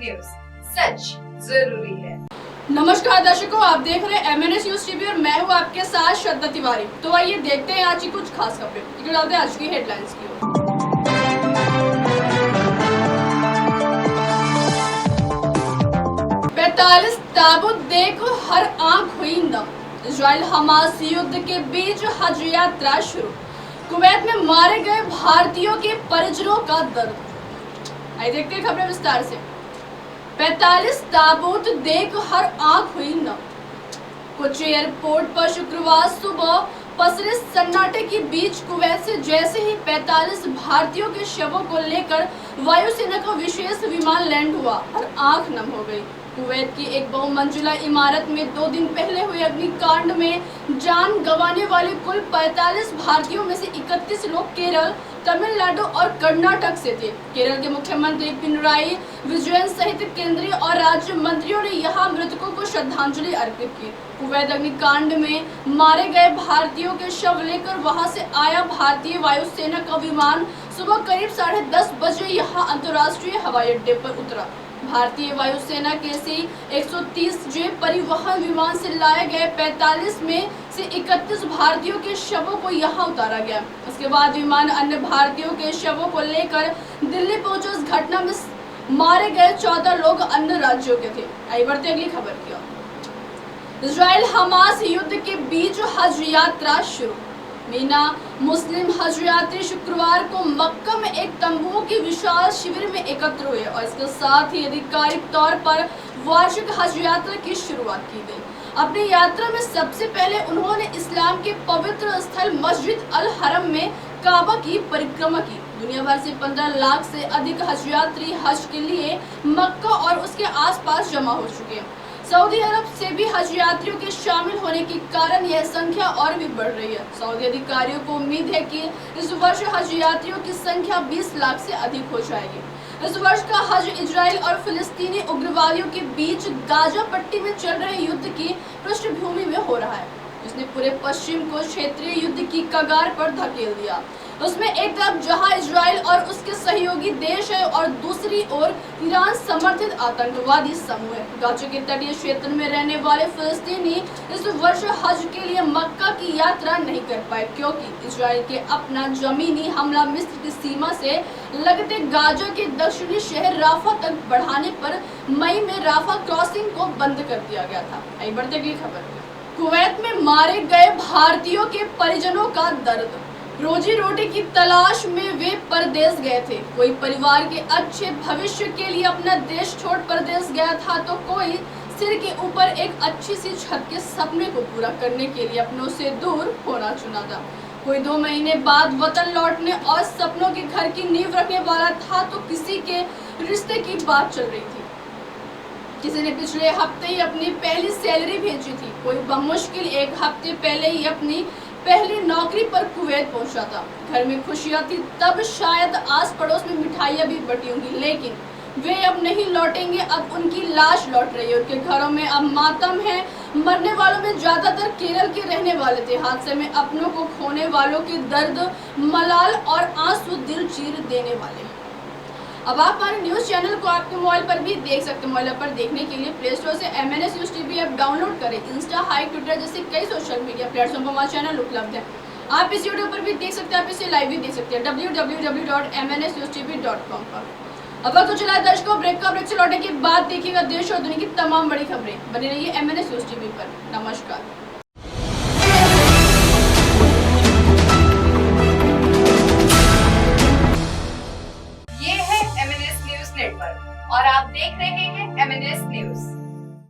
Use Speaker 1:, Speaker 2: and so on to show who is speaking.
Speaker 1: News, सच जरूरी है।
Speaker 2: नमस्कार दर्शकों, आप देख रहे हैं MNS न्यूज टीवी और मैं हूं आपके साथ श्रद्धा तिवारी। तो आइए देखते हैं आज की कुछ खास खबरें। डालते हैं आज की हेडलाइंस की ओर। 45 ताबूत देखो हर आंख हुई नम। इजराइल हमास युद्ध के बीच हज यात्रा शुरू। कुवैत में मारे गए भारतीयों के परिजनों का दर्द। आइए देखते हैं खबरें विस्तार से। 45 ताबूत देख हर आंख हुई नम। कोची एयरपोर्ट पर शुक्रवार सुबह पसरे सन्नाटे के बीच कुवैत से जैसे ही 45 भारतीयों के शवों को लेकर वायुसेना का विशेष विमान लैंड हुआ और आंख नम हो गई। कुवैत की एक बहुमंजिला इमारत में 2 दिन पहले हुए अग्निकांड में जान गंवाने वाले कुल 45 भारतीयों में से 31 लोग केरल, तमिलनाडु और कर्नाटक से थे। केरल के मुख्यमंत्री पिनराई विजयन सहित केंद्रीय और राज्य मंत्रियों ने यहां मृतकों को श्रद्धांजलि अर्पित की। कुवैत अग्निकांड में मारे गए भारतीयों के शव लेकर वहां से आया भारतीय वायुसेना का विमान सुबह करीब 10:30 बजे यहां अंतर्राष्ट्रीय हवाई अड्डे पर उतरा। भारतीय वायुसेना के C-130J परिवहन विमान से लाए गए 45 में से 31 भारतीयों के शवों को यहां उतारा गया। उसके बाद विमान अन्य भारतीयों के शवों को लेकर दिल्ली पहुंचा। इस घटना में मारे गए 14 लोग अन्य राज्यों के थे। आइए बढ़ते अगली खबर की ओर। इजराइल हमास युद्ध के बीच हज यात्रा शुरू। मीना मुस्लिम हज यात्री शुक्रवार को मक्का में एक तंबुओं की विशाल शिविर में एकत्र हुए और इसके साथ ही आधिकारिक तौर पर वार्षिक हज यात्रा की शुरुआत की गई। अपनी यात्रा में सबसे पहले उन्होंने इस्लाम के पवित्र स्थल मस्जिद अल हरम में काबा की परिक्रमा की। दुनिया भर से 15 लाख से अधिक हज यात्री हज के लिए मक्का और उसके आसपास जमा हो चुके हैं। सऊदी अरब से भी हज यात्रियों के शामिल होने के कारण यह संख्या और भी बढ़ रही है। सऊदी अधिकारियों को उम्मीद है कि इस वर्ष हज यात्रियों की संख्या 20 लाख से अधिक हो जाएगी। इस वर्ष का हज इजराइल और फिलिस्तीनी उग्रवादियों के बीच गाजा पट्टी में चल रहे युद्ध की पृष्ठभूमि में हो रहा है, जिसने पूरे पश्चिम को क्षेत्रीय युद्ध की कगार पर धकेल दिया। उसमें एक तरफ जहां इजराइल और उसके सहयोगी देश है और दूसरी ओर ईरान समर्थित आतंकवादी समूह है। गाजा के तटीय क्षेत्र में रहने वाले फिलिस्तीनी इस वर्ष हज के लिए मक्का की यात्रा नहीं कर पाए, क्योंकि इजराइल के अपना जमीनी हमला मिस्र की सीमा से लगते गाजा के दक्षिणी शहर राफा तक बढ़ाने पर मई में राफा क्रॉसिंग को बंद कर दिया गया था। आइए बढ़ते अगली खबर। कुवैत में मारे गए भारतीयों के परिजनों का दर्द। रोजी रोटी की तलाश में वे परदेश गए थे। कोई परिवार के अच्छे भविष्य के लिए अपना देश छोड़ परदेश गया था, तो कोई सिर के ऊपर एक अच्छी सी छत के सपने को पूरा करने के लिए अपनों से दूर होना चुना था। कोई 2 महीने बाद वतन लौटने और सपनों के घर की नींव रखने वाला था, तो किसी के रिश्ते की बात चल रही थी। किसी ने पिछले हफ्ते ही अपनी पहली सैलरी भेजी थी। कोई बमुश्किल 1 हफ्ते पहले ही अपनी पहली नौकरी पर कुवैत पहुंचा था। घर में खुशियां थी, तब शायद आस पड़ोस में मिठाइयां भी बटी होंगी, लेकिन वे अब नहीं लौटेंगे। अब उनकी लाश लौट रही है। उनके घरों में अब मातम है। मरने वालों में ज्यादातर केरल के रहने वाले थे। हादसे में अपनों को खोने वालों के दर्द, मलाल और आंसू दिल चीर देने वाले। अब आप हमारे न्यूज चैनल को आपके मोबाइल पर भी देख सकते हैं। मोबाइल पर देखने के लिए प्ले स्टोर से MNS news TV app download करें। इंस्टा, हाई, ट्विटर जैसे कई सोशल मीडिया प्लेटफॉर्म पर हमारा चैनल उपलब्ध है। आप इस यूट्यूब पर भी देख सकते हैं, आप इसे लाइव भी देख सकते हैं www.mnsnewstv.com पर। अब वक्त तो चला है दर्शकों ब्रेक का। ब्रेक से लौटने के बाद देखिएगा देश और दुनिया की तमाम बड़ी खबरें। बने रहिए MNS न्यूज टीवी पर। नमस्कार।
Speaker 1: ये है MNS न्यूज नेटवर्क और आप देख रहे हैं MNS न्यूज।